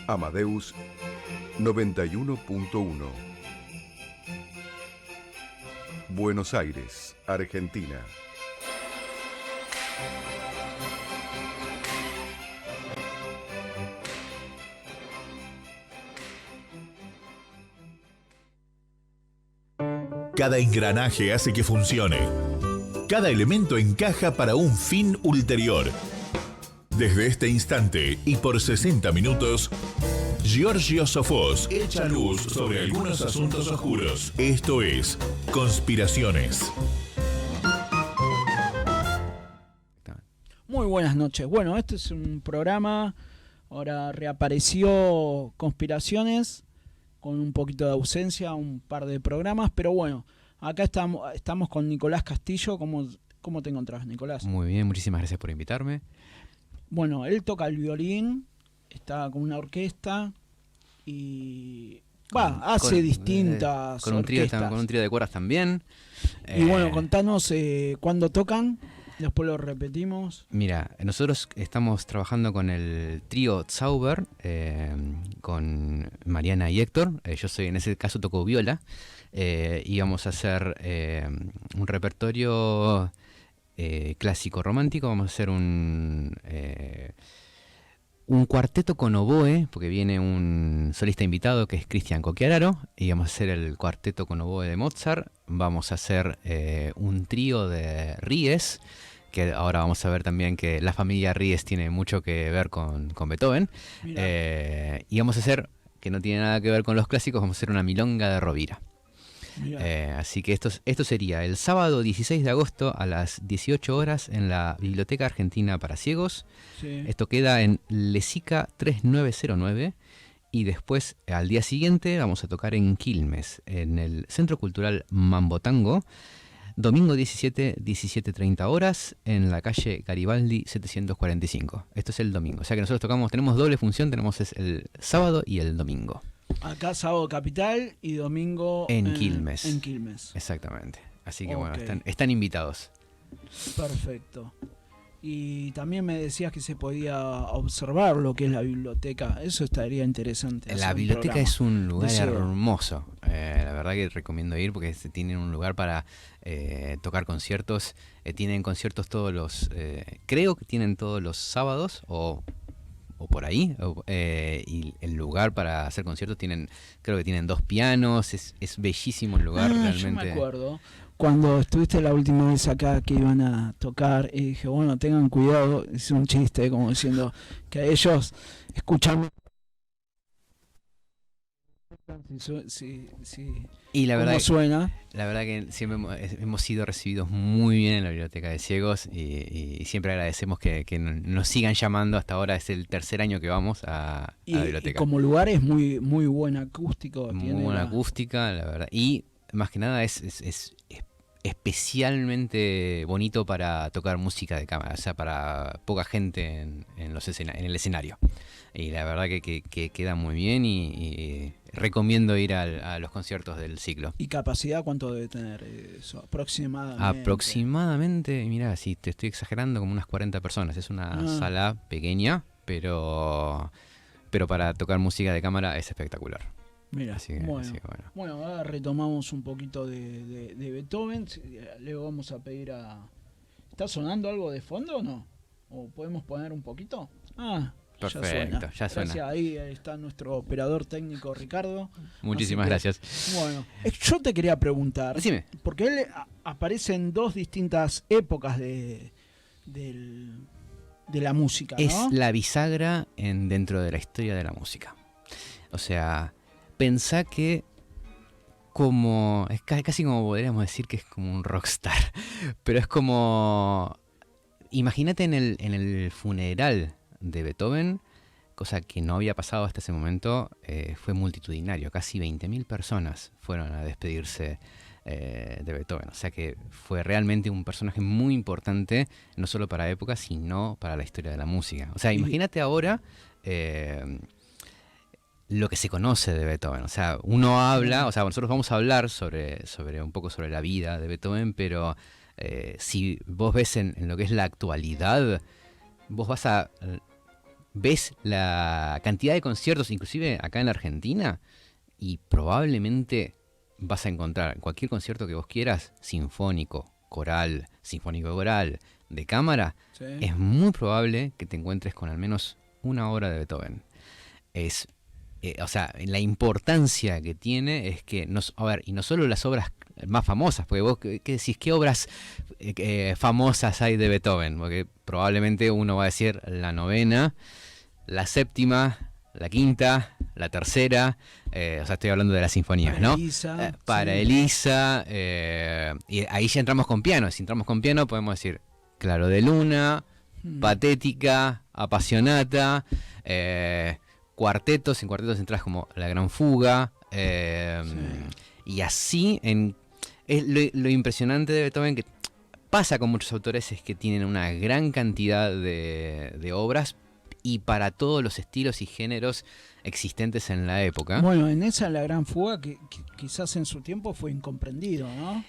Amadeus 91.1. Buenos Aires, Argentina. Cada engranaje hace que funcione. Cada elemento encaja para un fin ulterior. Desde este instante y por 60 minutos, Giorgio Sofós echa luz sobre algunos asuntos oscuros. Esto es Conspiraciones. Muy buenas noches. Bueno, este es un programa. Ahora reapareció Conspiraciones con un poquito de ausencia, un par de programas, pero bueno, acá estamos con Nicolás Castillo. ¿Cómo te encontrás, Nicolás? Muy bien, muchísimas gracias por invitarme. Bueno, él toca el violín, está con una orquesta y hace distintas orquestas. Con un trío de cuerdas también. Y bueno, contanos cuándo tocan, después lo repetimos. Mira, nosotros estamos trabajando con el trío Zauber, con Mariana y Héctor. Yo soy, en ese caso toco viola, y vamos a hacer un repertorio clásico romántico. Vamos a hacer un cuarteto con oboe, porque viene un solista invitado que es Cristian Coquiararo, y vamos a hacer el cuarteto con oboe de Mozart. Vamos a hacer un trío de Ries, que ahora vamos a ver también que la familia Ries tiene mucho que ver con Beethoven. Y vamos a hacer, que no tiene nada que ver con los clásicos, vamos a hacer una milonga de Rovira. Así que esto sería el sábado 16 de agosto a las 18 horas en la Biblioteca Argentina para Ciegos. Sí. Esto queda en Lesica 3909. Y después, al día siguiente, vamos a tocar en Quilmes, en el Centro Cultural Mambotango. Domingo 17:30 horas, en la calle Garibaldi 745. Esto es el domingo. O sea que nosotros tenemos doble función, tenemos el sábado y el domingo. Acá sábado Capital y domingo en Quilmes. En Quilmes. Exactamente. Así que bueno, están invitados. Perfecto. Y también me decías que se podía observar lo que es la biblioteca. Eso estaría interesante. La biblioteca es un lugar hermoso. La verdad que recomiendo ir porque tienen un lugar para tocar conciertos. Tienen conciertos todos los... creo que tienen todos los sábados o por ahí. Y el lugar para hacer conciertos creo que tienen 2 pianos. Es bellísimo el lugar realmente. Yo me acuerdo. Cuando estuviste la última vez acá que iban a tocar, y dije, bueno, tengan cuidado, es un chiste, como diciendo que a ellos escuchan. Y la verdad, suena. La verdad que siempre hemos sido recibidos muy bien en la Biblioteca de Ciegos y siempre agradecemos que nos sigan llamando. Hasta ahora es el 3er año que vamos a la biblioteca. Y como lugar es muy, muy buen acústico. Muy buena acústica, la verdad. Y más que nada es especialmente bonito para tocar música de cámara, o sea, para poca gente en el escenario. Y la verdad que queda muy bien y recomiendo ir a los conciertos del ciclo. ¿Y capacidad cuánto debe tener eso aproximadamente? Aproximadamente, mira, si te estoy exagerando, como unas 40 personas. Es una sala pequeña, pero para tocar música de cámara es espectacular. Mira, bueno, ahora retomamos un poquito de Beethoven. Le vamos a pedir a... ¿Está sonando algo de fondo o no? ¿O podemos poner un poquito? Perfecto, ya suena. Gracias, ahí está nuestro operador técnico Ricardo. Muchísimas gracias. Bueno, yo te quería preguntar. Decime. Porque él aparece en 2 distintas épocas de la música, ¿no? Es la bisagra dentro de la historia de la música. O sea... Pensá que es casi como podríamos decir que es como un rockstar, pero es como... Imagínate en el funeral de Beethoven, cosa que no había pasado hasta ese momento, fue multitudinario, casi 20.000 personas fueron a despedirse de Beethoven. O sea que fue realmente un personaje muy importante, no solo para la época, sino para la historia de la música. O sea, imagínate ahora... lo que se conoce de Beethoven. O sea, uno habla, o sea, nosotros vamos a hablar sobre un poco sobre la vida de Beethoven, pero si vos ves en lo que es la actualidad, vos vas a ves la cantidad de conciertos, inclusive acá en la Argentina, y probablemente vas a encontrar cualquier concierto que vos quieras, sinfónico, coral, de cámara, Sí. es muy probable que te encuentres con al menos una obra de Beethoven. O sea, la importancia que tiene es que, a ver, y no solo las obras más famosas, porque vos, ¿qué decís? ¿Qué obras famosas hay de Beethoven? Porque probablemente uno va a decir la novena, la séptima, la quinta, la tercera, o sea, estoy hablando de las sinfonías, Para ¿no? Elisa, Para sí. Elisa, y ahí ya entramos con piano. Si entramos con piano podemos decir Claro de Luna, Patética, Apasionata, cuartetos. En cuartetos entras como La Gran Fuga, y así es lo impresionante de Beethoven, que pasa con muchos autores, es que tienen una gran cantidad de obras y para todos los estilos y géneros existentes en la época. Bueno, en esa La Gran Fuga, que quizás en su tiempo fue incomprendido, ¿no?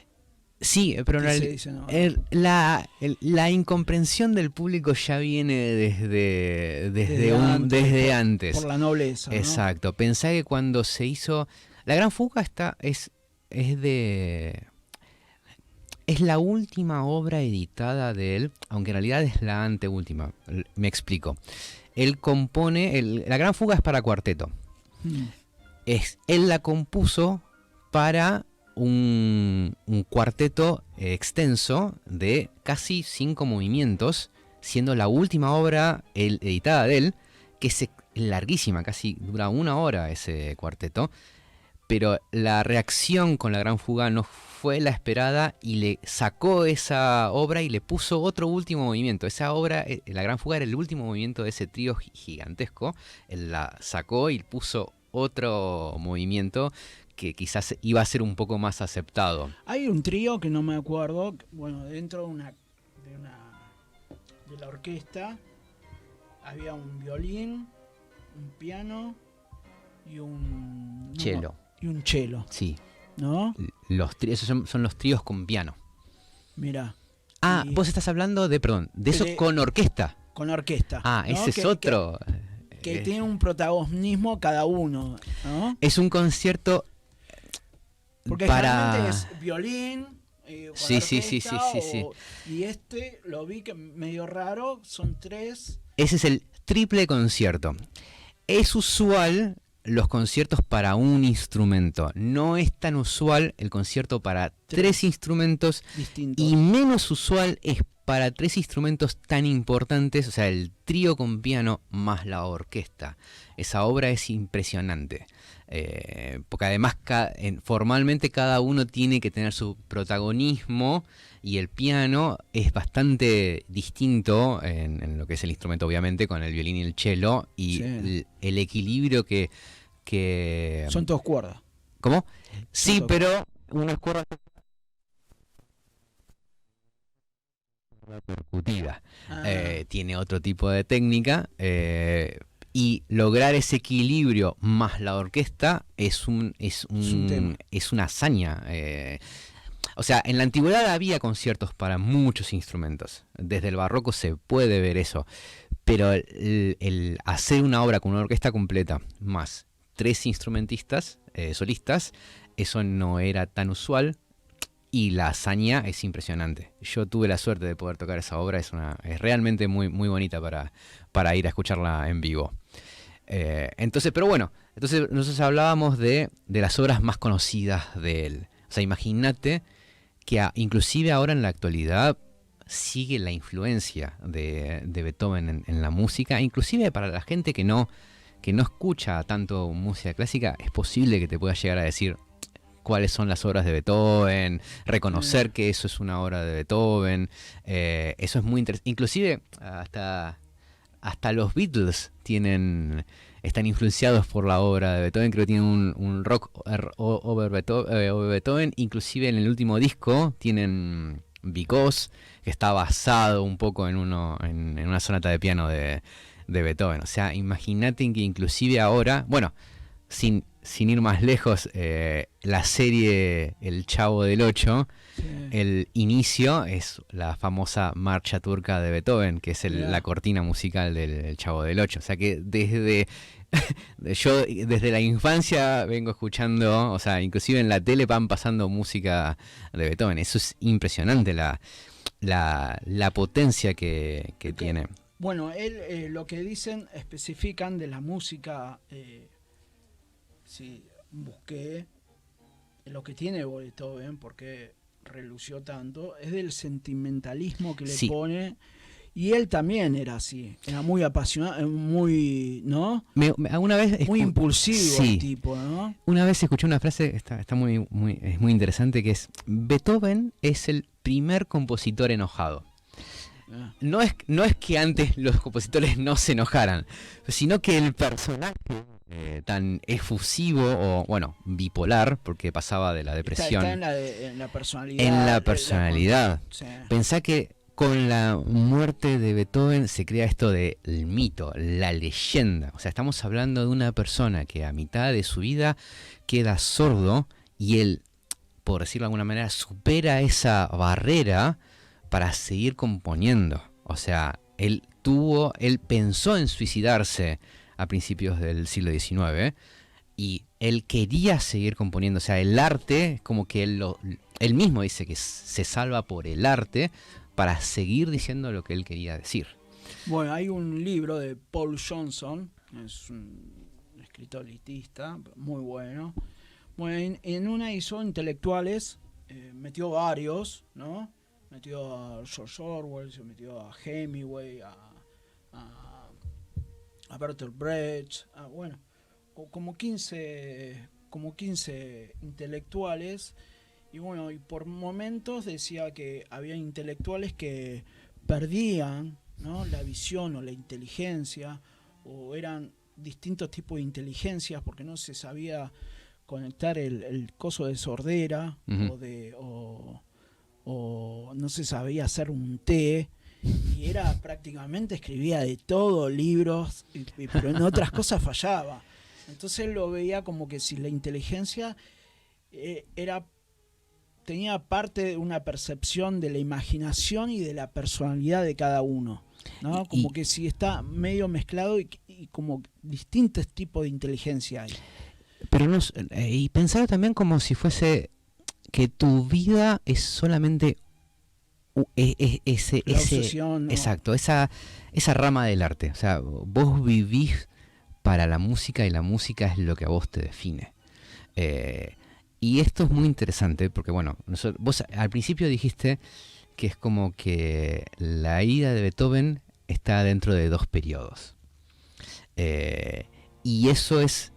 Sí, pero ¿Qué se dice, no? la incomprensión del público ya viene desde antes. Por la nobleza, ¿no? Exacto. Pensá que cuando se hizo... La Gran Fuga es la última obra editada de él, aunque en realidad es la anteúltima. Me explico. Él compone... La Gran Fuga es para cuarteto. Él la compuso para un cuarteto extenso de casi 5 movimientos, siendo la última obra editada de él, que es larguísima, casi dura 1 hora ese cuarteto. Pero la reacción con La Gran Fuga no fue la esperada y le sacó esa obra y le puso otro último movimiento. Esa obra, La Gran Fuga, era el último movimiento de ese trío gigantesco. Él la sacó y puso otro movimiento que quizás iba a ser un poco más aceptado. Hay un trío que no me acuerdo, bueno, dentro de la orquesta había un violín, un piano y un Cello. Y un cello, Sí. ¿no? Esos son los tríos con piano. Mira. Ah, Y- vos estás hablando de eso con orquesta. Con orquesta. Ah, ¿no? ese es otro. Que tiene un protagonismo cada uno, ¿no? Es un concierto Porque para... generalmente es violín, con Sí, sí, sí, orquesta, sí, sí. y lo vi que medio raro, son 3. Ese es el triple concierto. Es usual los conciertos para un instrumento. No es tan usual el concierto para 3 instrumentos. distintos. Y menos usual es para 3 instrumentos tan importantes, o sea, el trío con piano más la orquesta. Esa obra es impresionante. Porque además formalmente cada uno tiene que tener su protagonismo y el piano es bastante distinto en lo que es el instrumento, obviamente, con el violín y el cello, y Sí. el equilibrio que... Son 2 cuerdas. ¿Cómo? Sí, Son pero unas cuerdas percutida. Tiene otro tipo de técnica, y lograr ese equilibrio más la orquesta es un tema. una hazaña. O sea, en la antigüedad había conciertos para muchos instrumentos. Desde el barroco se puede ver eso. Pero el hacer una obra con una orquesta completa más 3 instrumentistas, solistas, eso no era tan usual. Y la hazaña es impresionante. Yo tuve la suerte de poder tocar esa obra. Es realmente muy, muy bonita para ir a escucharla en vivo. Entonces nosotros hablábamos de las obras más conocidas de él. O sea, imagínate que inclusive ahora en la actualidad sigue la influencia de Beethoven en la música. Inclusive para la gente que no escucha tanto música clásica, es posible que te pueda llegar a decir cuáles son las obras de Beethoven, reconocer que eso es una obra de Beethoven. Eso es muy interesante. Inclusive hasta los Beatles están influenciados por la obra de Beethoven. Creo que tienen un rock over Beethoven. Inclusive en el último disco tienen Because, que está basado un poco en una sonata de piano de Beethoven. O sea, imagínate que inclusive ahora, bueno, sin ir más lejos, la serie El Chavo del Ocho el inicio es la famosa marcha turca de Beethoven, que es la cortina musical del Chavo del Ocho. O sea que yo desde la infancia vengo escuchando, o sea, inclusive en la tele van pasando música de Beethoven. Eso es impresionante, la potencia que tiene. Bueno, él lo que dicen, especifican de la música, si busqué lo que tiene Beethoven, porque relució tanto, es del sentimentalismo que le pone. Y él también era así, era muy apasionado, muy, ¿no? Una vez muy impulsivo el tipo, ¿no? Una vez escuché una frase, está muy interesante, que es: Beethoven es el primer compositor enojado. No es que antes los compositores no se enojaran, sino que el personaje tan efusivo o, bueno, bipolar, porque pasaba de la depresión. Está en la personalidad. En la personalidad. Sí. Pensá que con la muerte de Beethoven se crea esto del mito, la leyenda. O sea, estamos hablando de una persona que a mitad de su vida queda sordo y él, por decirlo de alguna manera, supera esa barrera para seguir componiendo. O sea, él pensó en suicidarse a principios del siglo XIX y él quería seguir componiendo. O sea, el arte, como que él mismo dice que se salva por el arte para seguir diciendo lo que él quería decir. Bueno, hay un libro de Paul Johnson, es un escritor litista, muy bueno. Bueno, en una hizo intelectuales, metió varios, ¿no? Metió a George Orwell, se metió a Hemingway, a Bertolt Brecht, bueno, como 15 intelectuales. Y bueno, y por momentos decía que había intelectuales que perdían, ¿no?, la visión o la inteligencia, o eran distintos tipos de inteligencias porque no se sabía conectar el coso de sordera, o no se sabía hacer un té, y era prácticamente, escribía de todo, libros, pero en otras cosas fallaba. Entonces él lo veía como que si la inteligencia tenía parte de una percepción de la imaginación y de la personalidad de cada uno, ¿no? Como que si está medio mezclado y como distintos tipos de inteligencia hay. Pero y pensar también como si fuese que tu vida es solamente ese obsesión, ¿no? Exacto, esa rama del arte. O sea, vos vivís para la música y la música es lo que a vos te define. Y esto es muy interesante porque, bueno, vos al principio dijiste que es como que la ida de Beethoven está dentro de dos periodos. Y eso es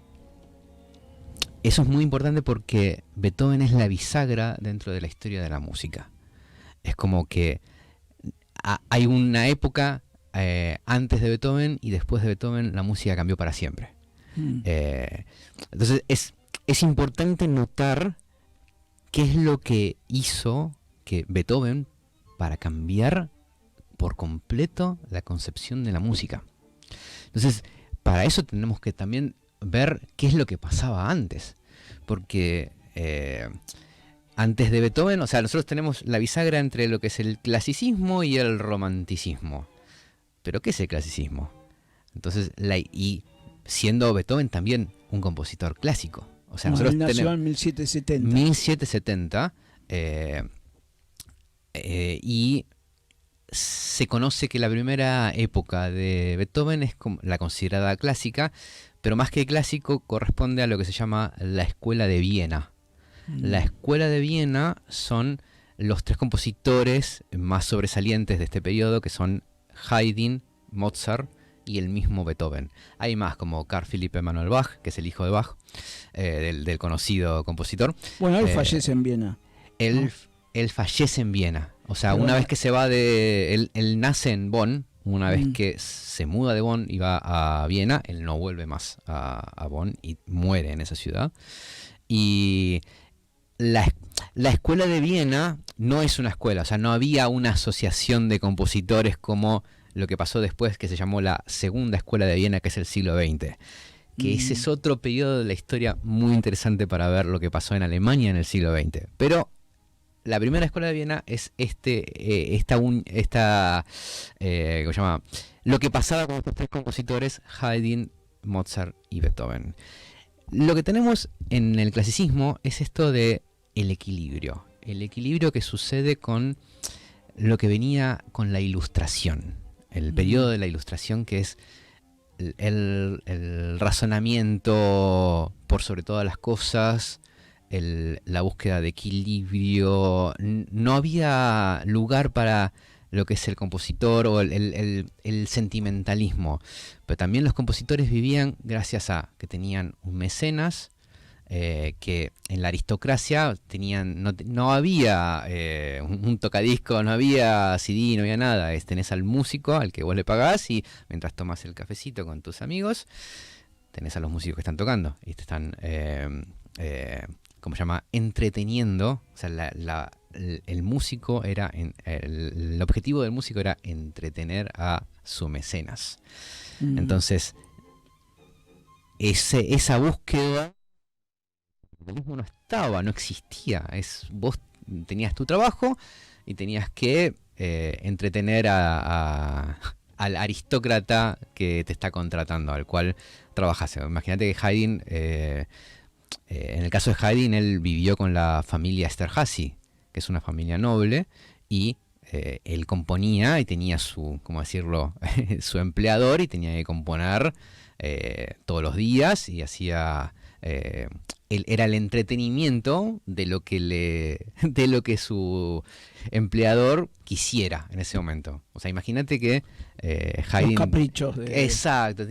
muy importante porque Beethoven es la bisagra dentro de la historia de la música. Es como que hay una época antes de Beethoven y después de Beethoven la música cambió para siempre. Entonces es importante notar qué es lo que hizo que Beethoven para cambiar por completo la concepción de la música. Entonces, para eso tenemos que también ver qué es lo que pasaba antes. Porque antes de Beethoven, o sea, nosotros tenemos la bisagra entre lo que es el clasicismo y el romanticismo. ¿Pero qué es el clasicismo? Entonces, y siendo Beethoven también un compositor clásico. O sea, nosotros nació en 1770. 1770. Y se conoce que la primera época de Beethoven es la considerada clásica, pero más que clásico corresponde a lo que se llama la Escuela de Viena. La Escuela de Viena son los tres compositores más sobresalientes de este periodo, que son Haydn, Mozart y el mismo Beethoven. Hay más, como Carl Philipp Emanuel Bach, que es el hijo de Bach, del conocido compositor. Bueno, él fallece en Viena. Él fallece en Viena. O sea, una vez que se va él nace en Bonn, una vez que se muda de Bonn y va a Viena, él no vuelve más a Bonn y muere en esa ciudad. Y la Escuela de Viena no es una escuela, o sea, no había una asociación de compositores como lo que pasó después, que se llamó la Segunda Escuela de Viena, que es el siglo XX. Que ese es otro periodo de la historia muy interesante para ver lo que pasó en Alemania en el siglo XX. Pero la primera escuela de Viena es ¿cómo se llama? Lo que pasaba con estos tres compositores, Haydn, Mozart y Beethoven. Lo que tenemos en el clasicismo es esto de el equilibrio que sucede con lo que venía con la Ilustración, el periodo de la Ilustración, que es el razonamiento por sobre todas las cosas, la búsqueda de equilibrio. No había lugar para lo que es el compositor o el sentimentalismo, pero también los compositores vivían gracias a que tenían un mecenas, que en la aristocracia no había un tocadisco, no había CD, no había nada. Tenés al músico al que vos le pagás, y mientras tomás el cafecito con tus amigos, tenés a los músicos que están tocando y te están ¿cómo se llama? Entreteniendo. O sea, el músico era el objetivo del músico era entretener a su mecenas. Entonces, esa búsqueda no existía. Vos tenías tu trabajo y tenías que entretener al aristócrata que te está contratando, al cual trabajas. Imagínate que Haydn, en el caso de Haydn, él vivió con la familia Esterházy, que es una familia noble, y él componía y tenía su, ¿cómo decirlo?, su empleador, y tenía que componer todos los días, y hacía era el entretenimiento de lo que su empleador quisiera en ese momento. O sea, imagínate que Haydn, los caprichos exacto,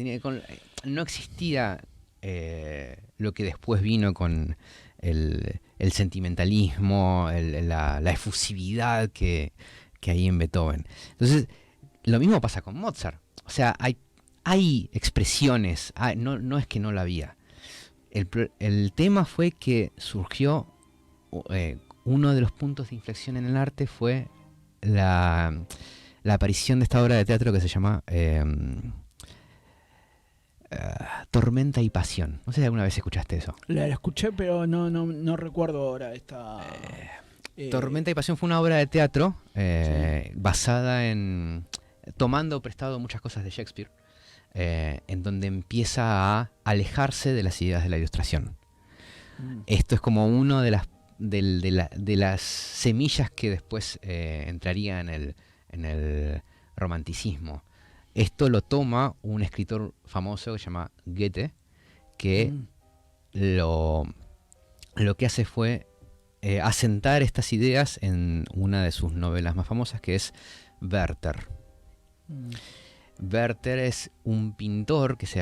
no existía lo que después vino con el sentimentalismo, la efusividad que hay en Beethoven. Entonces, lo mismo pasa con Mozart. O sea, hay expresiones, no es que no la había. El tema fue que surgió, uno de los puntos de inflexión en el arte fue la aparición de esta obra de teatro que se llama Tormenta y Pasión. No sé si alguna vez escuchaste eso. La escuché, pero no recuerdo ahora esta... Tormenta y Pasión fue una obra de teatro Sí. basada tomando prestado muchas cosas de Shakespeare, en donde empieza a alejarse de las ideas de la Ilustración. Esto es como uno de las semillas que después entraría en el romanticismo. Esto lo toma un escritor famoso que se llama Goethe, que lo que hace fue asentar estas ideas en una de sus novelas más famosas, que es Werther. Werther es un pintor que se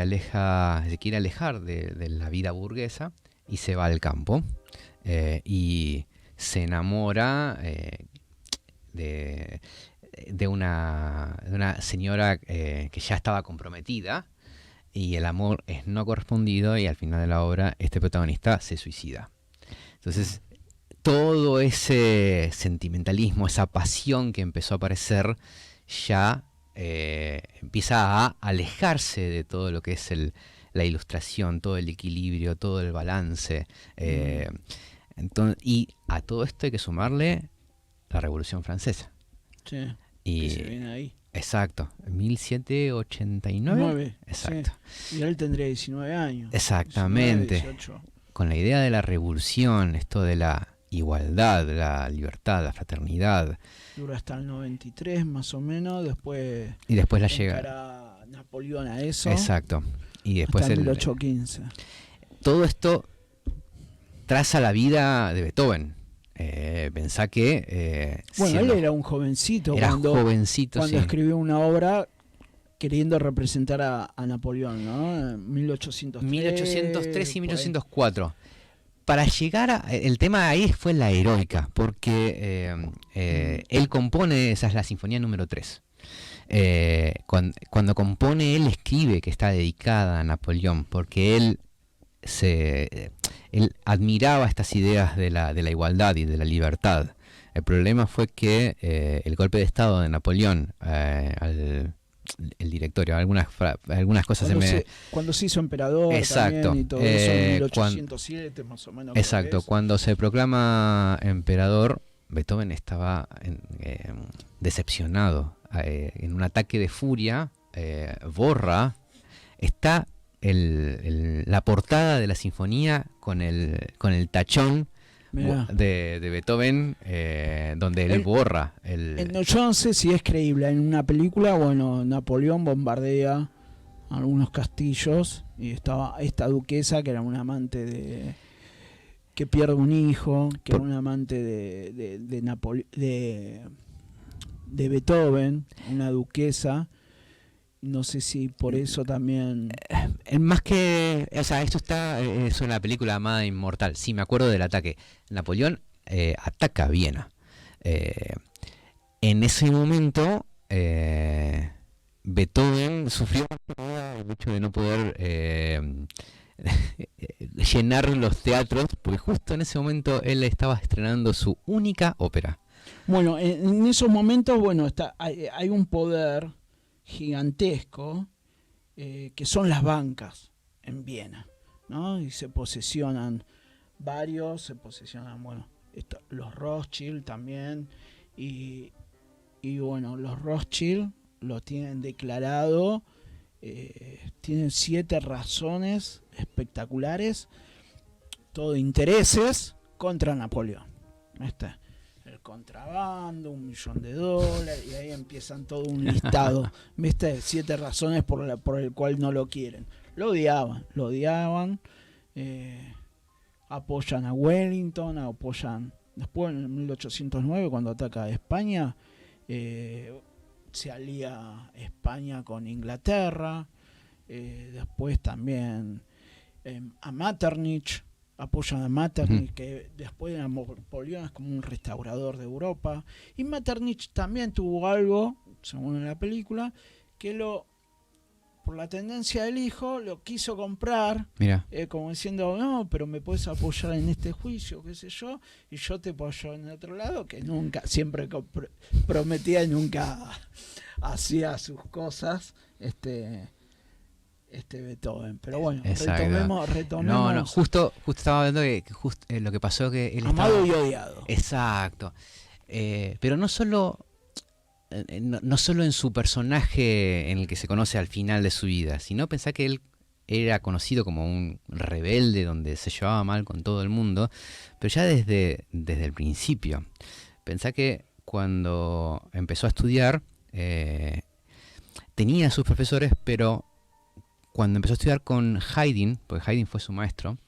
quiere alejar de la vida burguesa y se va al campo, y se enamora de una señora que ya estaba comprometida, y el amor es no correspondido, y al final de la obra este protagonista se suicida. Entonces, todo ese sentimentalismo, esa pasión que empezó a aparecer, ya empieza a alejarse de todo lo que es la ilustración, todo el equilibrio, todo el balance. Y a todo esto hay que sumarle la Revolución Francesa. Sí, Y, que se viene ahí. exacto, 1789. Exacto. Sí. Y él tendría 19 años. Exactamente. 19, 18. Con la idea de la revolución, esto de la igualdad, la libertad, la fraternidad. Dura hasta el 93 más o menos, después Y después la llega. encara Napoleón a eso. Exacto. Y después hasta 1815. todo esto traza la vida de Beethoven. Pensá que Bueno, él era un jovencito cuando sí. escribió una obra queriendo representar a Napoleón, ¿no? 1803 y 1804. Para llegar el tema ahí fue la heroica, porque él compone, esa es la sinfonía número 3. Cuando compone, él escribe que está dedicada a Napoleón, porque él admiraba estas ideas de la igualdad y de la libertad. El problema fue que el golpe de estado de Napoleón el directorio, algunas cosas cuando se hizo emperador. Exacto. También y todo eso, en 1807 más o menos. Exacto, cuando se proclama emperador, Beethoven estaba decepcionado. En un ataque de furia, borra. Está la portada de la sinfonía con el tachón de Beethoven, donde él borra yo no sé si es creíble. En una película, bueno, Napoleón bombardea algunos castillos y estaba esta duquesa que era una amante que pierde un hijo, que era un amante de Beethoven, una duquesa. No sé si por eso también... Más que... O sea, esto es una película Amada Inmortal. Sí, me acuerdo del ataque. Napoleón ataca a Viena. En ese momento, Beethoven sufrió el hecho de no poder llenar los teatros, porque justo en ese momento él estaba estrenando su única ópera. Bueno, en esos momentos, bueno, hay un poder gigantesco que son las bancas en Viena, ¿no? Y se posesionan bueno, los Rothschild también, y bueno, los Rothschild lo tienen declarado, tienen 7 razones espectaculares, todo intereses contra Napoleón. El contrabando, $1 millón, y ahí empiezan todo un listado, ¿viste? 7 razones por el cual no lo quieren. Lo odiaban, apoyan a Wellington, después en 1809 cuando ataca a España, se alía España con Inglaterra, después también a Metternich, apoyan a Metternich, que después de Napoleón es como un restaurador de Europa, y Metternich también tuvo algo, según en la película, que por la tendencia del hijo, lo quiso comprar, como diciendo, no, pero me puedes apoyar en este juicio, qué sé yo, y yo te apoyo en otro lado, que nunca, siempre prometía y nunca hacía sus cosas, Beethoven. Pero bueno, retomemos. No, justo estaba viendo que lo que pasó, que él amado y odiado. Exacto. Pero no solo en su personaje en el que se conoce al final de su vida, sino pensá que él era conocido como un rebelde donde se llevaba mal con todo el mundo, pero ya desde el principio. Pensá que cuando empezó a estudiar, tenía sus profesores, pero cuando empezó a estudiar con Haydn, porque Haydn fue su maestro,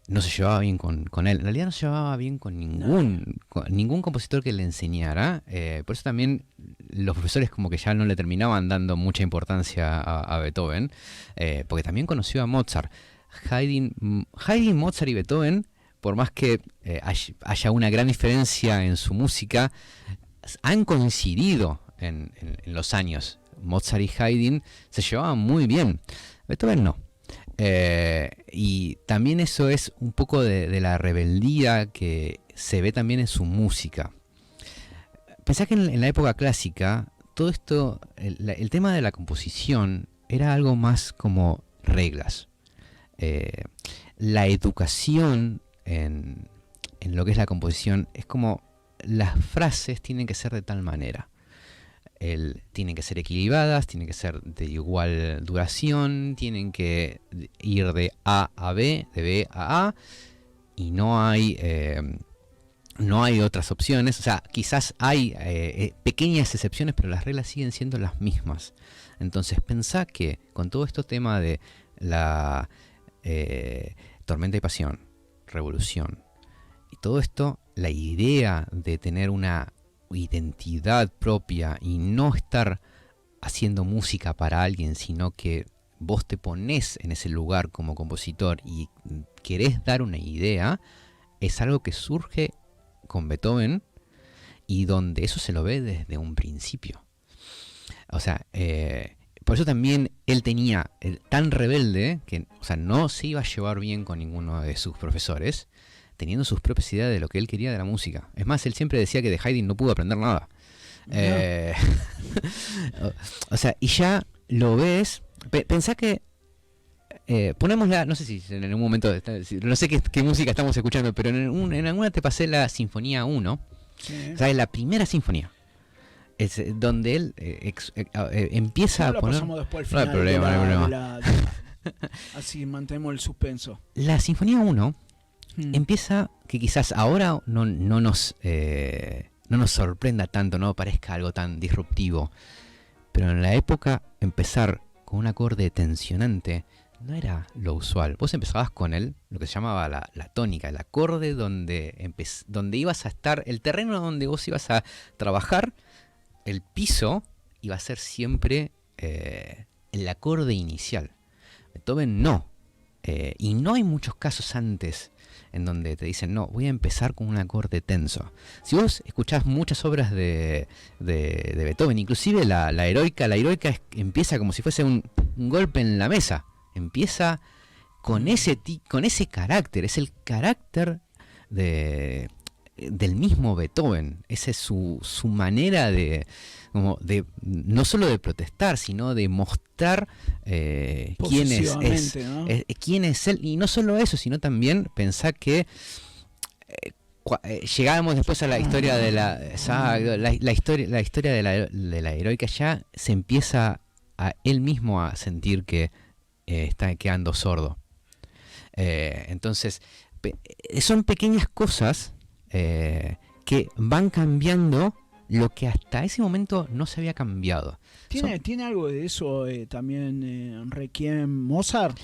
no se llevaba bien con él. En realidad no se llevaba bien con ningún compositor que le enseñara. Por eso también los profesores como que ya no le terminaban dando mucha importancia a Beethoven, porque también conoció a Mozart. Haydn, Mozart y Beethoven, por más que haya una gran diferencia en su música, han coincidido en los años. Mozart y Haydn se llevaban muy bien, Beethoven no. Y también eso es un poco de la rebeldía que se ve también en su música. Pensá que en la época clásica, todo esto, el tema de la composición era algo más como reglas. La educación en lo que es la composición es como las frases tienen que ser de tal manera. Tienen que ser equilibradas, tienen que ser de igual duración, tienen que ir de A a B, de B a A, y no hay otras opciones. O sea, quizás hay pequeñas excepciones, pero las reglas siguen siendo las mismas. Entonces pensá que con todo este tema de la tormenta y pasión, revolución, y todo esto, la idea de tener una identidad propia y no estar haciendo música para alguien, sino que vos te ponés en ese lugar como compositor y querés dar una idea, es algo que surge con Beethoven y donde eso se lo ve desde un principio. O sea, por eso también él tenía tan rebelde que, o sea, no se iba a llevar bien con ninguno de sus profesores, teniendo sus propias ideas de lo que él quería de la música. Es más, él siempre decía que de Haydn no pudo aprender nada. O sea, y ya lo ves. Pensá que ponemos no sé si en algún momento, no sé qué música estamos escuchando, pero en alguna te pasé la Sinfonía 1, Sí. ¿sabes? La primera sinfonía. Es donde él empieza No a poner... la pasamos después al No hay final. problema, no hay problema. Así mantenemos el suspenso. La Sinfonía 1 Mm. empieza, que quizás ahora no nos sorprenda tanto, no parezca algo tan disruptivo, pero en la época empezar con un acorde tensionante no era lo usual. Vos empezabas con lo que se llamaba la tónica, el acorde donde ibas a estar, el terreno donde vos ibas a trabajar, el piso iba a ser siempre el acorde inicial. Beethoven no. Y no hay muchos casos antes en donde te dicen, no, voy a empezar con un acorde tenso. Si vos escuchás muchas obras de Beethoven, inclusive la heroica empieza como si fuese un golpe en la mesa. Empieza con ese carácter, es el carácter del mismo Beethoven. Esa es su manera de no solo de protestar, sino de mostrar quién es él. Y no solo eso, sino también pensar que llegábamos después a la historia de la historia de la heroica. Ya se empieza a él mismo a sentir que está quedando sordo. Entonces son pequeñas cosas que van cambiando lo que hasta ese momento no se había cambiado. ¿Tiene algo de eso también Requiem Mozart?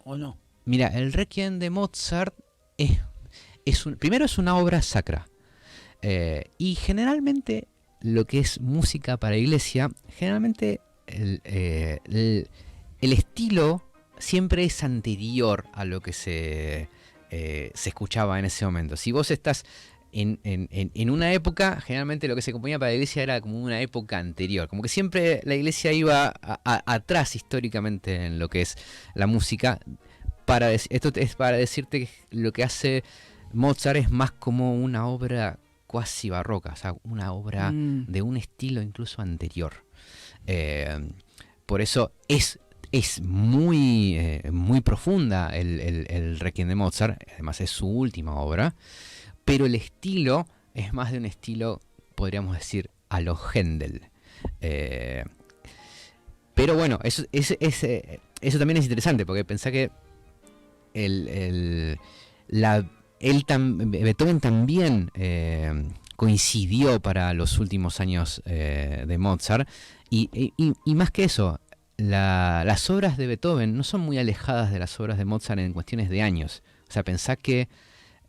¿O no? Mira, el Requiem de Mozart primero es una obra sacra. Y generalmente lo que es música para iglesia, generalmente el estilo siempre es anterior a lo que se escuchaba en ese momento. Si vos estás en una época, generalmente lo que se componía para la iglesia era como una época anterior, como que siempre la iglesia iba atrás históricamente en lo que es la música. Esto es para decirte que lo que hace Mozart es más como una obra cuasi barroca, o sea, una obra de un estilo incluso anterior. Por eso es muy profunda el Requiem de Mozart, además es su última obra, pero el estilo es más de un estilo, podríamos decir, a lo Händel. Pero bueno, eso también es interesante, porque pensá que Beethoven también coincidió para los últimos años de Mozart, y más que eso, las obras de Beethoven no son muy alejadas de las obras de Mozart en cuestiones de años. O sea, pensá que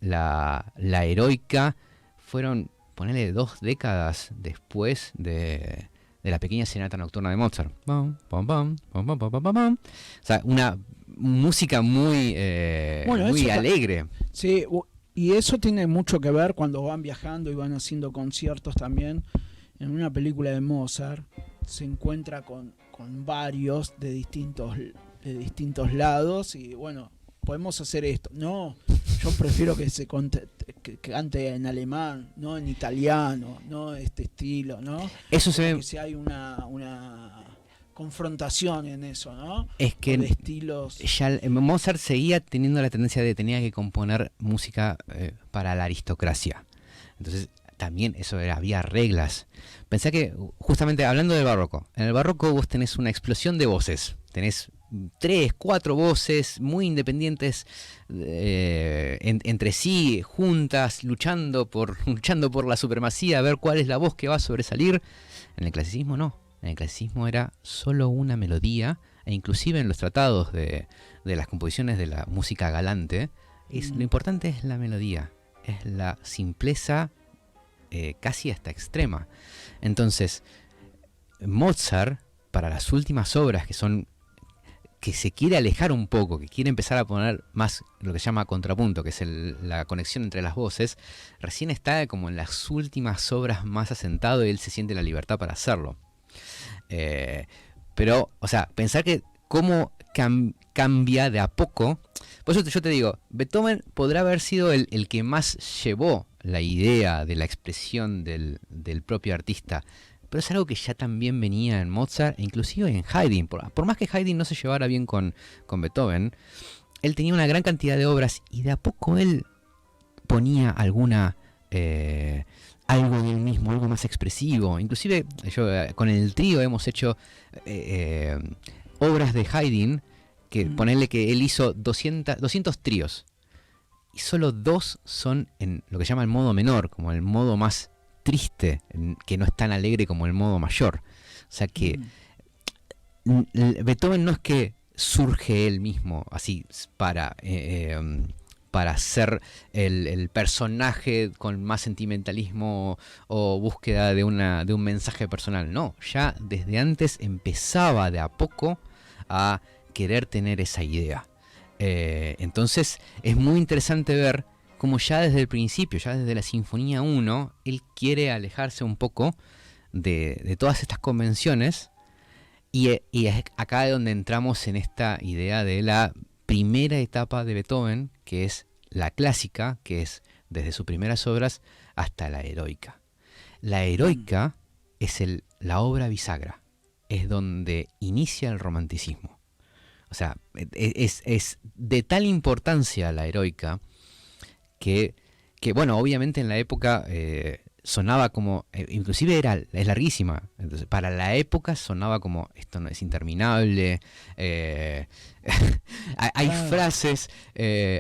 la heroica fueron, ponele 2 décadas después de la pequeña sonata nocturna de Mozart. O sea, una música muy alegre. Sí, y eso tiene mucho que ver cuando van viajando y van haciendo conciertos también. En una película de Mozart se encuentra con varios de distintos lados y bueno, podemos hacer esto. No, yo prefiero que que cante en alemán, no en italiano, no este estilo, ¿no? Eso se ve. Que si hay una confrontación en eso, ¿no? Es que de estilos. Ya Mozart seguía teniendo la tendencia de tenía que componer música para la aristocracia. Entonces también había reglas. Pensá que, justamente hablando del barroco, en el barroco vos tenés una explosión de voces. Tenés 3, 4 voces muy independientes entre sí, juntas, luchando por la supremacía, a ver cuál es la voz que va a sobresalir. En el clasicismo no. En el clasicismo era solo una melodía, e inclusive en los tratados de las composiciones de la música galante, lo importante es la melodía, es la simpleza casi hasta extrema. Entonces, Mozart, para las últimas obras que se quiere alejar un poco, que quiere empezar a poner más lo que se llama contrapunto, que es la conexión entre las voces, recién está como en las últimas obras más asentado y él se siente la libertad para hacerlo. Pero, o sea, pensar que cómo cambia de a poco. Por eso yo te digo, Beethoven podrá haber sido el que más llevó la idea de la expresión del propio artista, pero es algo que ya también venía en Mozart e inclusive en Haydn. Por más que Haydn no se llevara bien con Beethoven, él tenía una gran cantidad de obras y de a poco él ponía algo de él mismo, algo más expresivo. Inclusive yo con el trío hemos hecho obras de Haydn, que ponerle que él hizo 200 tríos. Y solo 2 son en lo que llama el modo menor, como el modo más triste, que no es tan alegre como el modo mayor. O sea que Beethoven no es que surge él mismo así para ser el personaje con más sentimentalismo o búsqueda de un mensaje personal. No, ya desde antes empezaba de a poco a querer tener esa idea. Entonces es muy interesante ver cómo ya desde el principio, ya desde la Sinfonía 1, él quiere alejarse un poco de todas estas convenciones, y es acá donde entramos en esta idea de la primera etapa de Beethoven, que es la clásica, que es desde sus primeras obras hasta la heroica. La heroica es la obra bisagra, es donde inicia el romanticismo. O sea, es de tal importancia la heroica que bueno, obviamente en la época sonaba como, inclusive es larguísima, entonces para la época sonaba como, esto no es interminable. Hay frases del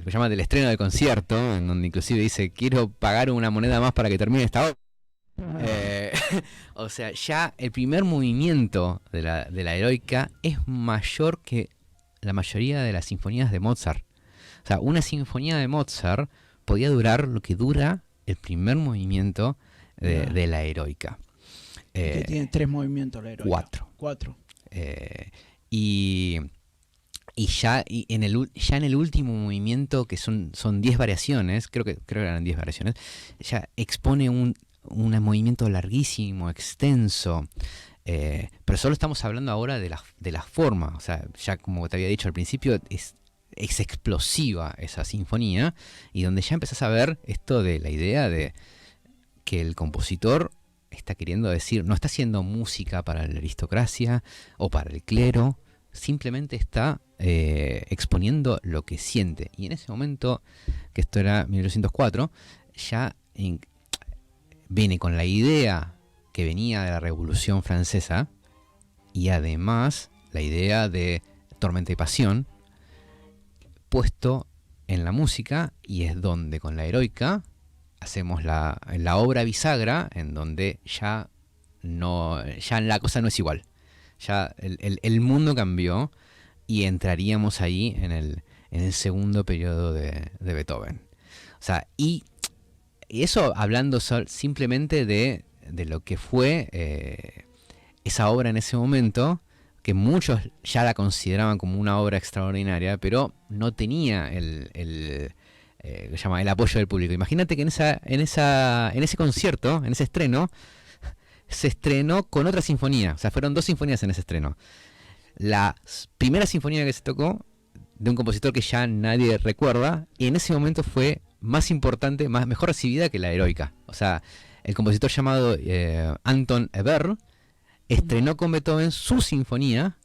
que llama del estreno del concierto, en donde inclusive dice, quiero pagar una moneda más para que termine esta obra. O sea, ya el primer movimiento de la heroica es mayor que la mayoría de las sinfonías de Mozart. O sea, una sinfonía de Mozart podía durar lo que dura el primer movimiento de la heroica. Que tiene 3 movimientos la heroica. 4. Y ya en el último movimiento, que son 10 variaciones, creo que eran 10 variaciones, ya expone un movimiento larguísimo, extenso. Pero solo estamos hablando ahora de la forma. O sea, ya como te había dicho al principio, es explosiva esa sinfonía, y donde ya empezás a ver esto de la idea de que el compositor está queriendo decir, no está haciendo música para la aristocracia o para el clero, simplemente está exponiendo lo que siente. Y en ese momento, que esto era 1804, ya viene con la idea que venía de la Revolución Francesa, y además la idea de Tormenta y Pasión puesto en la música, y es donde con la heroica hacemos la obra bisagra, en donde ya la cosa no es igual, ya el mundo cambió, y entraríamos ahí en el segundo periodo de Beethoven. O sea, y eso hablando simplemente de lo que fue esa obra en ese momento, que muchos ya la consideraban como una obra extraordinaria, pero no tenía el apoyo del público. Imagínate que en ese concierto, en ese estreno, se estrenó con otra sinfonía. O sea, fueron 2 sinfonías en ese estreno. La primera sinfonía que se tocó, de un compositor que ya nadie recuerda, y en ese momento fue más importante, mejor recibida que la heroica. O sea, el compositor llamado Anton Eber estrenó con Beethoven su sinfonía,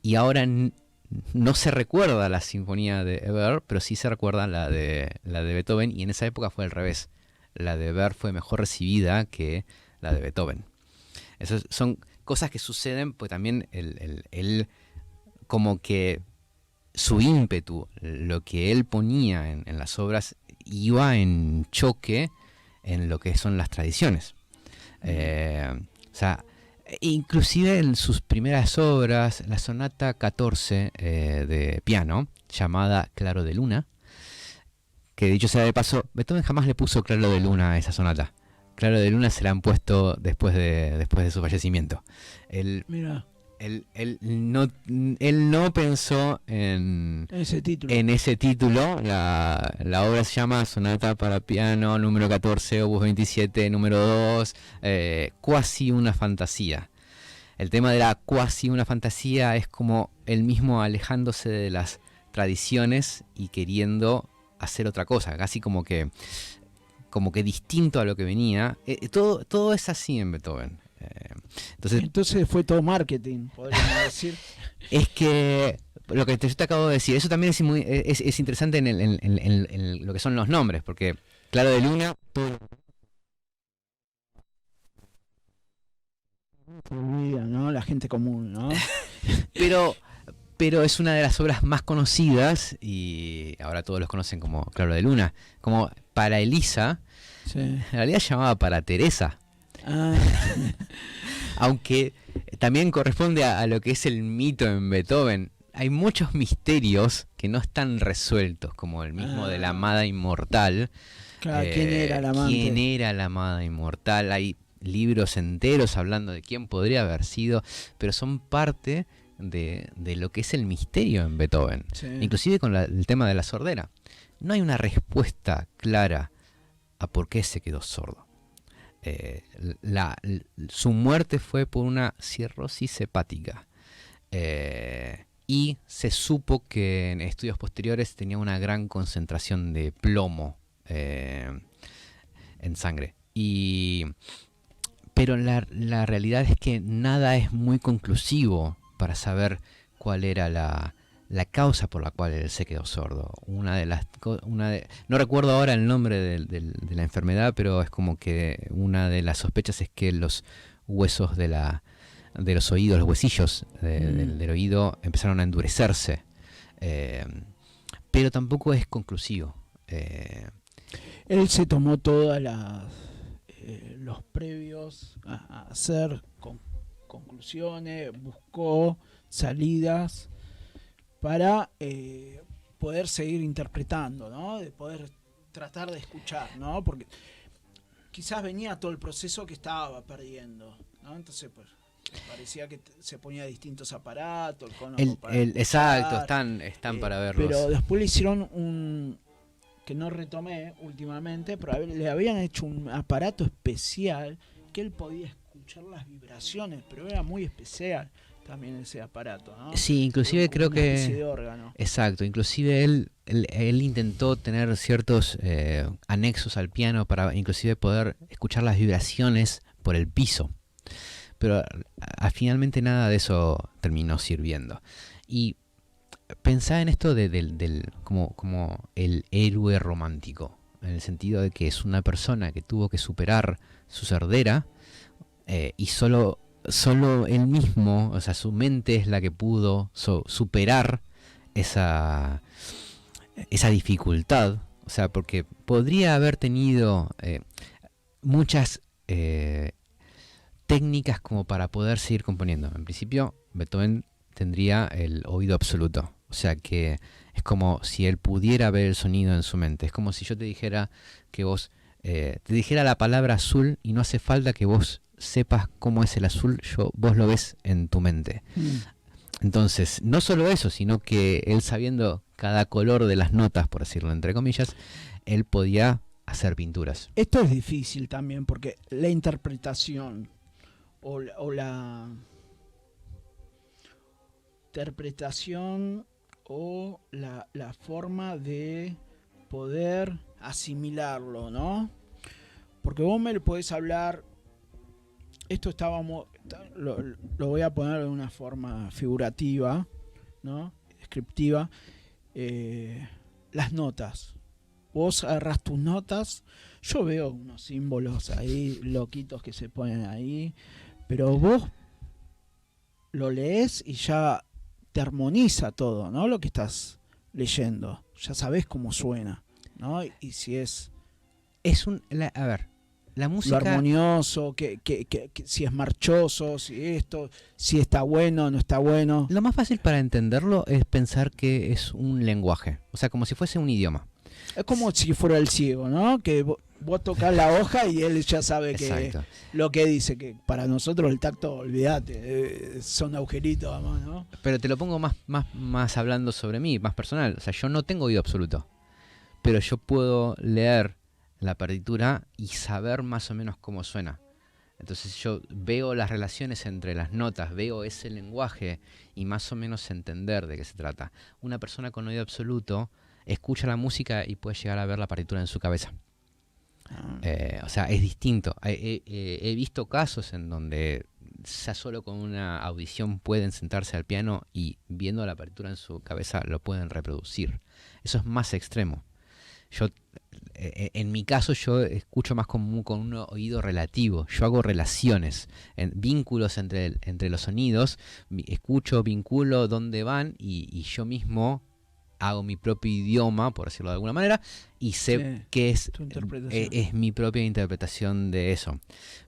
y ahora no se recuerda la sinfonía de Eber, pero sí se recuerda la de Beethoven, y en esa época fue al revés. La de Eber fue mejor recibida que la de Beethoven. Esas son cosas que suceden, pues también él como que su ímpetu, lo que él ponía en las obras, iba en choque en lo que son las tradiciones. O sea, inclusive en sus primeras obras, la sonata 14 de piano, llamada Claro de Luna, que dicho sea de paso, Beethoven jamás le puso Claro de Luna a esa sonata. Claro de Luna se la han puesto después de su fallecimiento. Él no pensó en ese título. La obra se llama Sonata para piano número 14, opus 27, número 2, cuasi una fantasía. El tema de la cuasi una fantasía es como él mismo alejándose de las tradiciones y queriendo hacer otra cosa, casi como como que distinto a lo que venía. Todo es así en Beethoven. Entonces fue todo marketing, podríamos decir. Es que lo que yo te acabo de decir, eso también es interesante en lo que son los nombres, porque Claro de Luna, Se olvida, ¿no? La gente común, ¿no? pero es una de las obras más conocidas y ahora todos los conocen como Claro de Luna, como para Elisa, Sí. en realidad se llamaba para Teresa. Ah, Aunque también corresponde a lo que es el mito en Beethoven. Hay muchos misterios que no están resueltos, como el mismo de la amada inmortal. claro, ¿quién era la amante? ¿Quién era la amada inmortal? Hay libros enteros hablando de quién podría haber sido, pero son parte de lo que es el misterio en Beethoven. Sí. Inclusive con el tema de la sordera. No hay una respuesta clara a por qué se quedó sordo. Su muerte fue por una cirrosis hepática. Y se supo que en estudios posteriores tenía una gran concentración de plomo en sangre. Pero la realidad es que nada es muy conclusivo para saber cuál era la causa por la cual él se quedó sordo. No recuerdo ahora el nombre de la enfermedad, pero es como que una de las sospechas es que los huesos de los oídos, los huesillos del oído empezaron a endurecerse. Pero tampoco es conclusivo. Él se tomó todas los previos a hacer conclusiones, buscó salidas para poder seguir interpretando, ¿no? De poder tratar de escuchar, ¿no? Porque quizás venía todo el proceso que estaba perdiendo, ¿no? Entonces, pues, parecía que se ponía distintos aparatos, Exacto, están para verlos. Pero después le hicieron que no retomé últimamente, pero le habían hecho un aparato especial que él podía escuchar las vibraciones, pero era muy especial también ese aparato, ¿no? Sí, inclusive creo una que... especie de órgano. Exacto, inclusive él intentó tener ciertos anexos al piano para inclusive poder escuchar las vibraciones por el piso. Pero finalmente nada de eso terminó sirviendo. Y pensá en esto como el héroe romántico, en el sentido de que es una persona que tuvo que superar su sordera y solo él mismo, o sea, su mente es la que pudo superar esa dificultad. O sea, porque podría haber tenido muchas técnicas como para poder seguir componiendo. En principio, Beethoven tendría el oído absoluto. O sea que es como si él pudiera ver el sonido en su mente. Es como si yo te dijera que vos te dijera la palabra azul y no hace falta que vos sepas cómo es el azul, vos lo ves en tu mente. Entonces, no solo eso, sino que él sabiendo cada color de las notas, por decirlo entre comillas, él podía hacer pinturas. Esto es difícil también porque la interpretación o la interpretación o la forma de poder asimilarlo, ¿no? Porque vos me podés hablar, lo voy a poner de una forma figurativa, ¿no? Descriptiva, las notas. Vos agarrás tus notas, yo veo unos símbolos ahí, loquitos que se ponen ahí, pero vos lo lees y ya te armoniza todo, ¿no? Lo que estás leyendo, ya sabés cómo suena, ¿no? Y si es... A ver, la música... Lo armonioso, que si es marchoso, si está bueno, no está bueno. Lo más fácil para entenderlo es pensar que es un lenguaje, o sea, como si fuese un idioma. Es como si fuera el ciego, ¿no? Que vos tocas la hoja y él ya sabe que lo que dice, que para nosotros el tacto, olvídate, son agujeritos, además, ¿no? Pero te lo pongo más hablando sobre mí, más personal. O sea, yo no tengo oído absoluto, pero yo puedo leer la partitura y saber más o menos cómo suena. Entonces yo veo las relaciones entre las notas, veo ese lenguaje y más o menos entender de qué se trata. Una persona con oído absoluto escucha la música y puede llegar a ver la partitura en su cabeza. O sea, es distinto. He visto casos en donde ya solo con una audición pueden sentarse al piano y viendo la partitura en su cabeza lo pueden reproducir. Eso es más extremo. En mi caso yo escucho más con un oído relativo. Yo hago relaciones, vínculos entre los sonidos. Escucho, vinculo dónde van y yo mismo hago mi propio idioma, por decirlo de alguna manera, y sé que es mi propia interpretación de eso.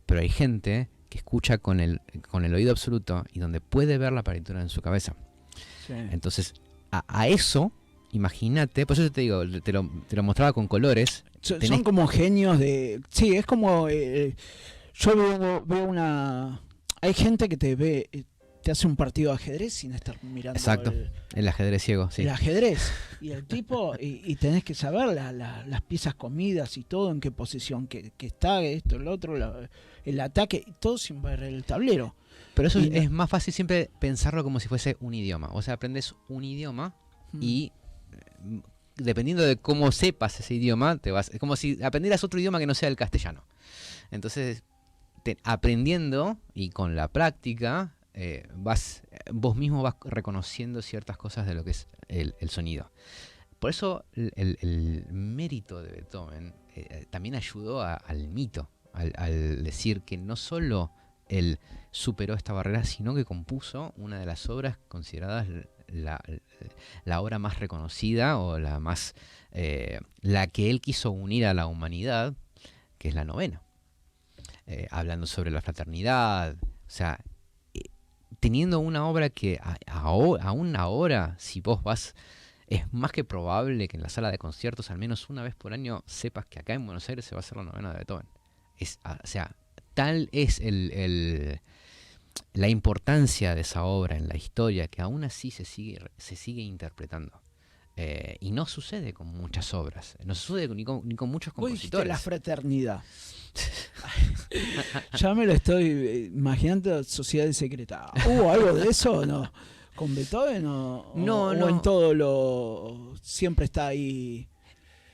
Pero hay gente que escucha con el oído absoluto y donde puede ver la partitura en su cabeza. Sí. Entonces, a eso, imagínate, por eso te digo, te lo mostraba con colores. Son como genios de... Sí, es como... yo veo una... Hay gente que te hace un partido de ajedrez sin estar mirando. Exacto, el ajedrez ciego, sí. El ajedrez. Y el tipo, y tenés que saber las piezas comidas y todo, en qué posición que está, esto, el otro, el ataque, todo sin ver el tablero. Pero eso es más fácil siempre pensarlo como si fuese un idioma. O sea, aprendes un idioma y dependiendo de cómo sepas ese idioma, es como si aprendieras otro idioma que no sea el castellano. Entonces, aprendiendo y con la práctica... vos mismo vas reconociendo ciertas cosas de lo que es el sonido. Por eso el mérito de Beethoven también ayudó al mito, al decir que no solo él superó esta barrera, sino que compuso una de las obras consideradas la obra más reconocida o la que él quiso unir a la humanidad, que es la novena. Hablando sobre la fraternidad, o sea, teniendo una obra que aún ahora, si vos vas, es más que probable que en la sala de conciertos, al menos una vez por año, sepas que acá en Buenos Aires se va a hacer la novena de Beethoven. O sea, tal es la importancia de esa obra en la historia que aún así se sigue interpretando. Y no sucede con muchas obras, no sucede ni con muchos compositores. La fraternidad. Ya me lo estoy imaginando, sociedades secretas. ¿Hubo algo de eso o no? ¿Con Beethoven no, en todo siempre está ahí?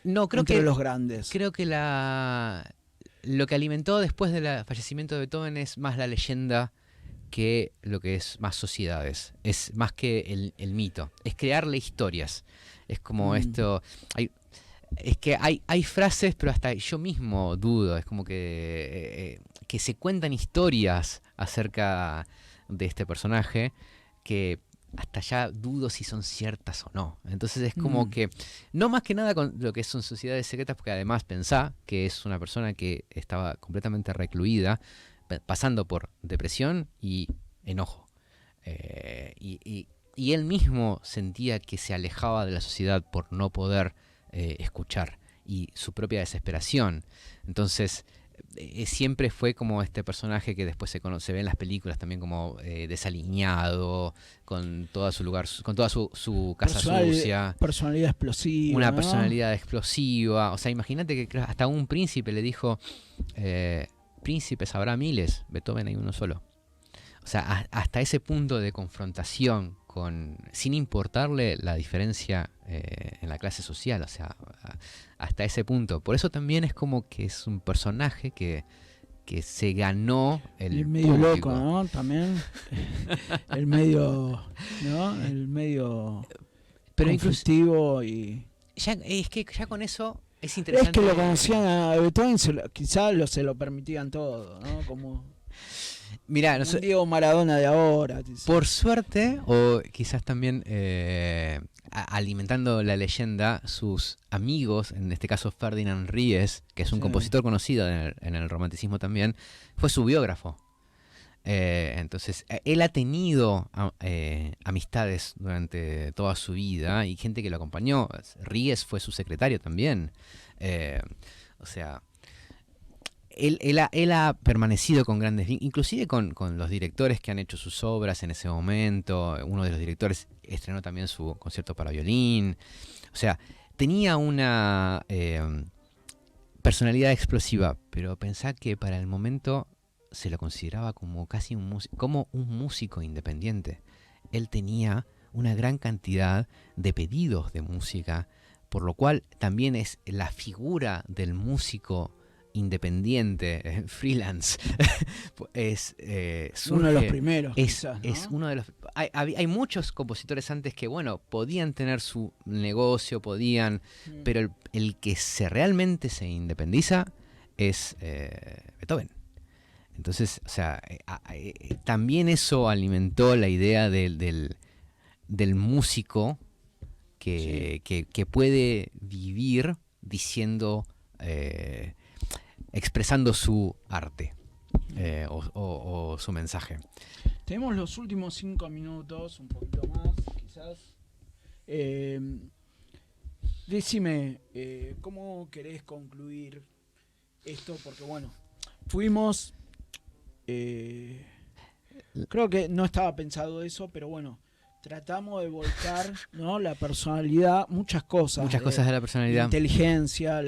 No, creo entre que los grandes. Creo que lo que alimentó después del fallecimiento de Beethoven es más la leyenda que lo que es más sociedades. Es más que el mito. Es crearle historias. Es como esto... Es que hay frases, pero hasta yo mismo dudo. Es como que se cuentan historias acerca de este personaje que hasta ya dudo si son ciertas o no. Entonces es como que, no más que nada con lo que son sociedades secretas, porque además pensá que es una persona que estaba completamente recluida, pasando por depresión y enojo. Y él mismo sentía que se alejaba de la sociedad por no poder escuchar, y su propia desesperación. Entonces siempre fue como este personaje que después se ve en las películas también como desaliñado, con toda su casa sucia, personalidad explosiva, una personalidad explosiva. O sea, imagínate que hasta un príncipe le dijo, príncipes habrá miles, Beethoven hay uno solo. O sea, hasta ese punto de confrontación sin importarle la diferencia en la clase social, o sea, hasta ese punto. Por eso también es como que es un personaje que se ganó el medio público. Loco, ¿no? También el medio, ¿no? El medio conflictivo y... Es que ya con eso es interesante. Es que lo conocían a Beethoven, quizás se lo permitían todo, ¿no? Como... Mirá, un Diego Maradona de ahora. Por suerte, o quizás también alimentando la leyenda, sus amigos, en este caso Ferdinand Ries, que es un compositor conocido en el romanticismo también, fue su biógrafo. Entonces, él ha tenido amistades durante toda su vida y gente que lo acompañó. Ries fue su secretario también. O sea... Él ha permanecido con grandes, inclusive con los directores que han hecho sus obras en ese momento. Uno de los directores estrenó también su concierto para violín. O sea, tenía una personalidad explosiva, pero pensá que para el momento se lo consideraba como casi un músico independiente. Él tenía una gran cantidad de pedidos de música, por lo cual también es la figura del músico independiente, freelance, es Uno de los surge- primeros, es, quizás, ¿no? es uno de los... Hay muchos compositores antes que, bueno, podían tener su negocio, pero el que realmente se independiza es Beethoven. Entonces, o sea, también eso alimentó la idea del músico que puede vivir diciendo, expresando su arte o su mensaje. Tenemos los últimos 5 minutos, un poquito más, quizás. Decime, ¿cómo querés concluir esto? Porque bueno, fuimos... creo que no estaba pensado eso, pero bueno, tratamos de volcar, ¿no? La personalidad, muchas cosas. Muchas cosas de la La personalidad. inteligencia,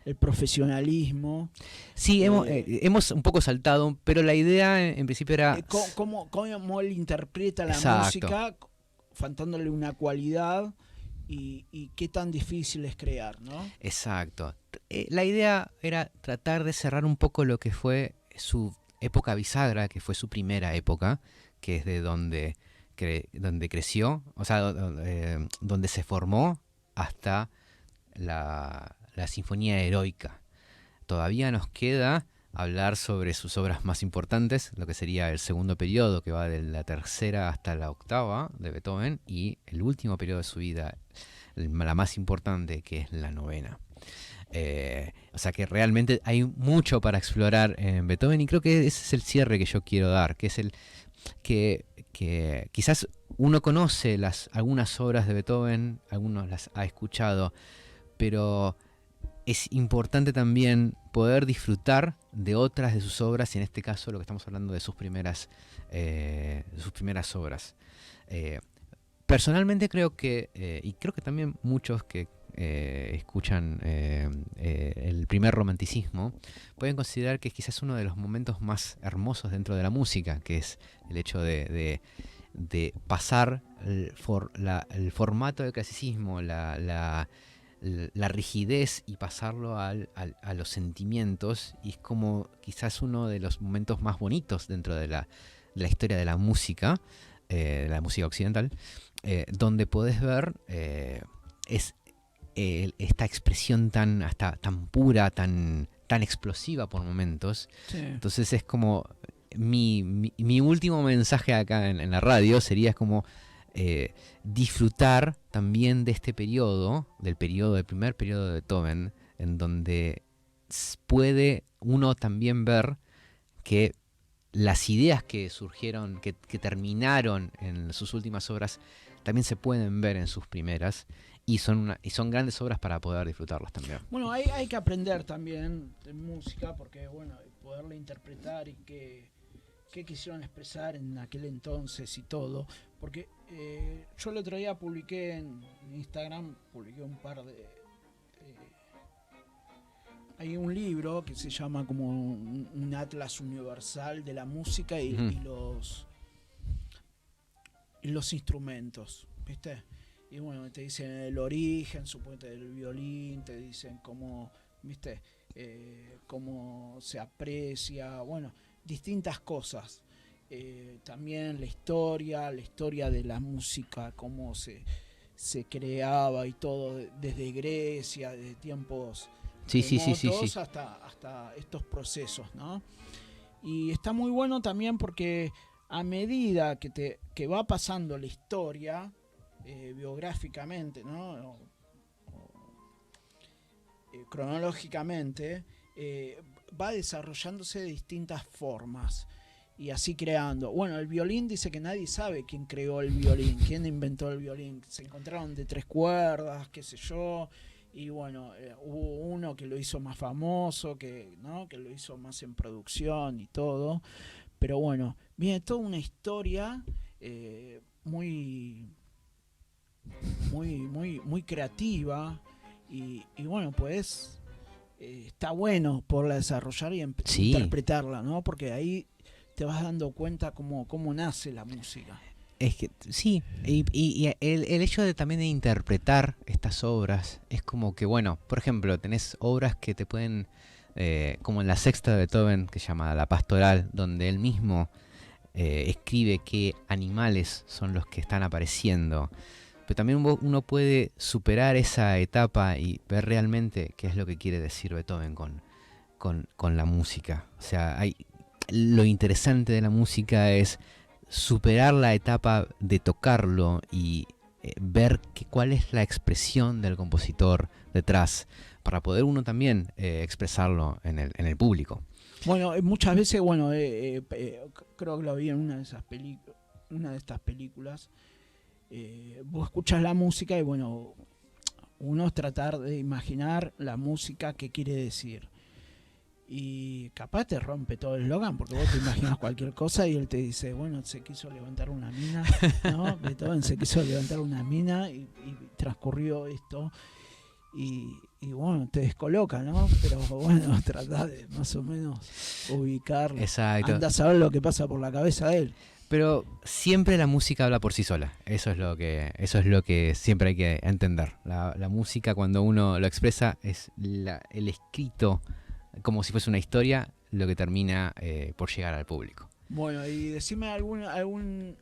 el profesionalismo. Sí, hemos un poco saltado, pero la idea en principio era... Cómo él interpreta la Exacto. música, faltándole una cualidad y qué tan difícil es crear, ¿no? Exacto. La idea era tratar de cerrar un poco lo que fue su época bisagra, que fue su primera época, que es de donde creció, o sea, donde se formó hasta la Sinfonía Heroica. Todavía nos queda hablar sobre sus obras más importantes, lo que sería el segundo periodo, que va de la tercera hasta la octava de Beethoven, y el último periodo de su vida, la más importante, que es la novena. O sea que realmente hay mucho para explorar en Beethoven, y creo que ese es el cierre que yo quiero dar, que es el que quizás uno conoce algunas obras de Beethoven, algunos las ha escuchado, pero es importante también poder disfrutar de otras de sus obras, y en este caso lo que estamos hablando de sus primeras obras. Personalmente creo que, y creo que también muchos que escuchan el primer romanticismo, pueden considerar que quizás es uno de los momentos más hermosos dentro de la música, que es el hecho de pasar el formato del clasicismo, la rigidez, y pasarlo a los sentimientos, y es como quizás uno de los momentos más bonitos dentro de la historia de la música occidental, donde podés ver esta expresión tan pura, tan explosiva por momentos. Sí. Entonces es como mi último mensaje acá en la radio sería como disfrutar también de este periodo, del primer periodo de Beethoven, en donde puede uno también ver que las ideas que surgieron, que terminaron en sus últimas obras, también se pueden ver en sus primeras, y son grandes obras para poder disfrutarlas también. Bueno, hay que aprender también de música, porque bueno, poderla interpretar y qué quisieron expresar en aquel entonces y todo. Porque yo el otro día publiqué en Instagram, un par de... hay un libro que se llama como un atlas universal de la música y los instrumentos, ¿viste? Y bueno, te dicen el origen, suponete, del violín, te dicen cómo, ¿viste? Cómo se aprecia, bueno, distintas cosas. También la historia de la música, cómo se creaba y todo, desde Grecia, desde tiempos remotos hasta estos procesos, ¿no? Y está muy bueno también porque a medida que va pasando la historia, biográficamente, ¿no? Cronológicamente, va desarrollándose de distintas formas y así creando. Bueno, el violín, dice que nadie sabe quién creó el violín, quién inventó el violín. Se encontraron de 3 cuerdas, qué sé yo, y bueno, hubo uno que lo hizo más famoso, que lo hizo más en producción y todo. Pero bueno, viene toda una historia muy creativa, y bueno, pues está bueno poderla desarrollar y interpretarla, ¿no? Porque ahí te vas dando cuenta cómo nace la música. Es que sí, y el hecho de también de interpretar estas obras es como que, bueno, por ejemplo, tenés obras que te pueden, como en la sexta de Beethoven, que se llama La Pastoral, donde él mismo escribe qué animales son los que están apareciendo. Pero también uno puede superar esa etapa y ver realmente qué es lo que quiere decir Beethoven con la música. O sea, lo interesante de la música es superar la etapa de tocarlo y ver cuál es la expresión del compositor detrás, para poder uno también expresarlo en el público. Bueno, muchas veces, bueno, creo que lo vi en una de estas películas. Vos escuchas la música y bueno, uno es tratar de imaginar la música que quiere decir. Y capaz te rompe todo el eslogan porque vos te imaginas cualquier cosa y él te dice, bueno, se quiso levantar una mina, ¿no? Beethoven se quiso levantar una mina y transcurrió esto. Y bueno, te descoloca, ¿no? Pero bueno, tratá de más o menos ubicar. Exacto. Andá a saber lo que pasa por la cabeza de él. Pero siempre la música habla por sí sola. Eso es lo que siempre hay que entender. La música, cuando uno lo expresa, es el escrito, como si fuese una historia, lo que termina por llegar al público. Bueno, y decime algún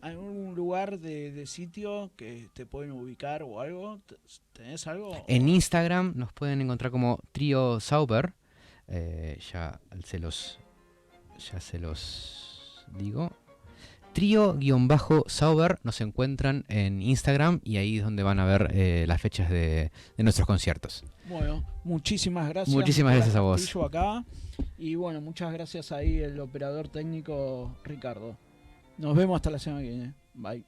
lugar de sitio que te pueden ubicar o algo. ¿Tenés algo? En Instagram nos pueden encontrar como Trío Sauber. Ya se los digo. Trío-Sauber nos encuentran en Instagram y ahí es donde van a ver las fechas de nuestros conciertos. Bueno, muchísimas gracias. Muchísimas gracias a vos. Acá. Y bueno, muchas gracias ahí el operador técnico Ricardo. Nos vemos hasta la semana que viene. Bye.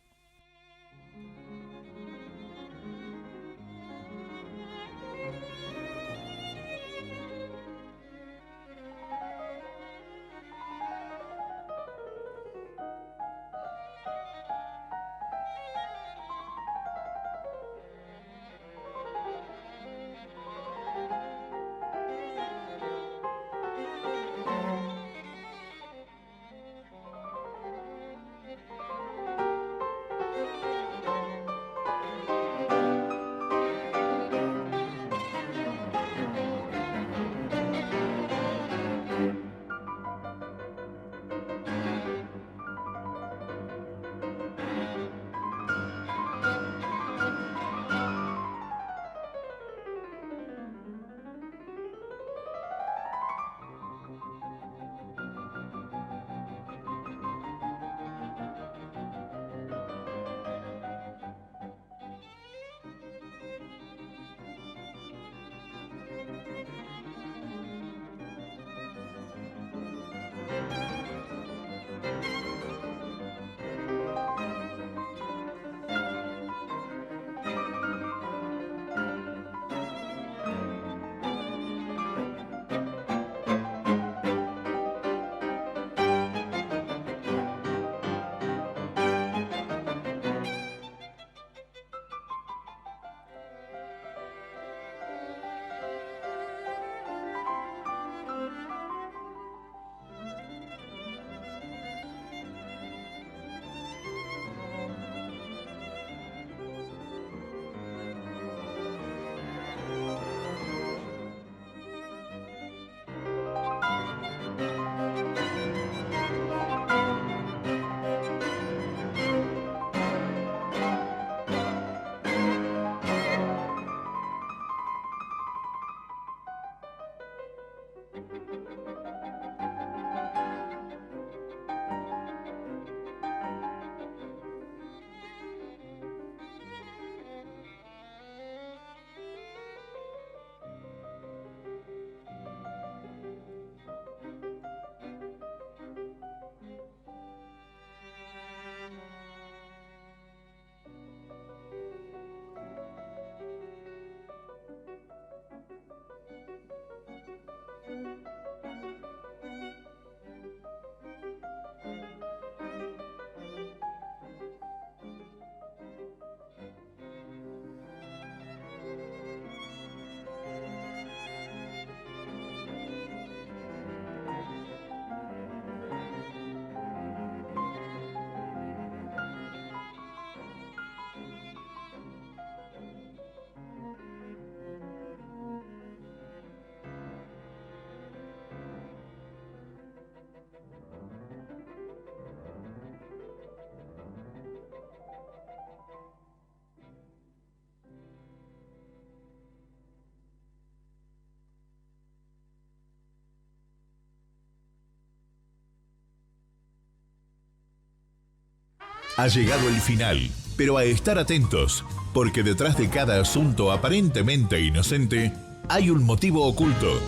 Ha llegado el final, pero a estar atentos, porque detrás de cada asunto aparentemente inocente hay un motivo oculto.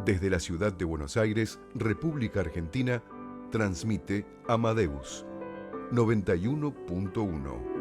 Desde la ciudad de Buenos Aires, República Argentina, transmite Amadeus 91.1.